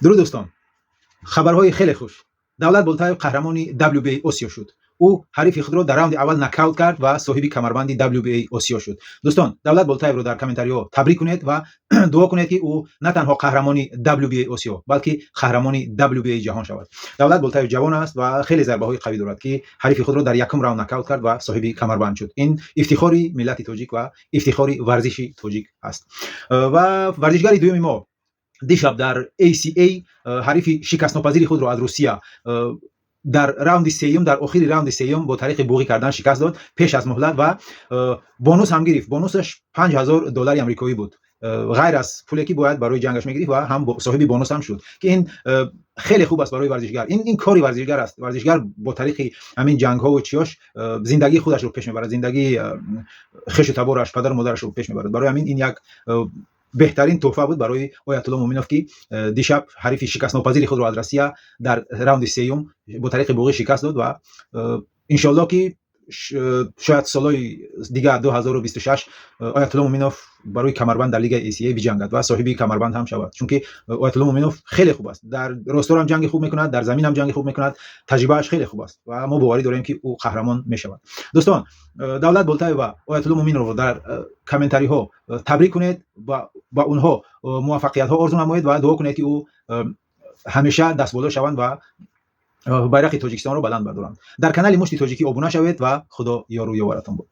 درود دوستان، خبرهای خیلی خوش. دولت بولتاєв قهرمانی WBA آسیا شد. او حریف خود را در راند اول نکاوت کرد و صاحب کمربند WBA آسیا شد. دوستان، دولت بولتاєв رو در کامنتاری ها تبریک کنید و دعا کنید که او نه تنها قهرمانی WBA آسیا بلکه قهرمانی WBA جهان شود. دولت بولتاєв جوان است و خیلی ضربه های قوی دارد که حریف خود را در یکم راند نکاوت کرد و صاحب کمربند شد. این افتخاری ملت تاجیک و افتخاری ورزش تاجیک است. و ورزشکار دوم ما دیشب در ACA حریف شکست ناپذیر خود را از روسیه در راوند سوم، در آخر راوند سوم با طریق بوقی کردن شکست داد پیش از مهلت و بونوس هم گرفت. بونوسش $5000 آمریکایی بود، غیر از پولی که باید برای جنگش میگرفت و هم صاحب بونوس هم شد که این خیلی خوب است برای ورزشگر. این کاری ورزشگر است. ورزشگر با طریق همین جنگ ها و چیاش زندگی خودش رو پیش میبرد، زندگی خش و تبارش، پدر و مادرش رو پیش میبرد. برای همین این یک بهترین تحفه بود برای آیت الله مومنوف که دیشب حریف شکست ناپذیر خود را از روسیه در راوند سوم با طریق بوقی شکست داد و ان شاء الله که شاید سالهای دیگه 2026 آیت الله مومنوف برای کمربند در لیگ ACA بجنگد و صاحب کمربند هم شود، چون که آیت الله مومنوف خیلی خوب است، در راستور هم جنگ خوب میکند، در زمین هم جنگ خوب میکند، تجربهش خیلی خوب است و ما باوری داریم که او قهرمان میشود. دوستان، دولت بولتاєv و آیت الله مومن رو در کامنتاری ها تبریک کنید و با اونها موفقیت ها آرزو نمایید و دعا کنید که او همیشه دست بالا شوند و بیرق تاجیکستان رو بلند بردارند. در کانال مشتی تاجیکی ابونه شوید و خدا یار و یاورتان باد.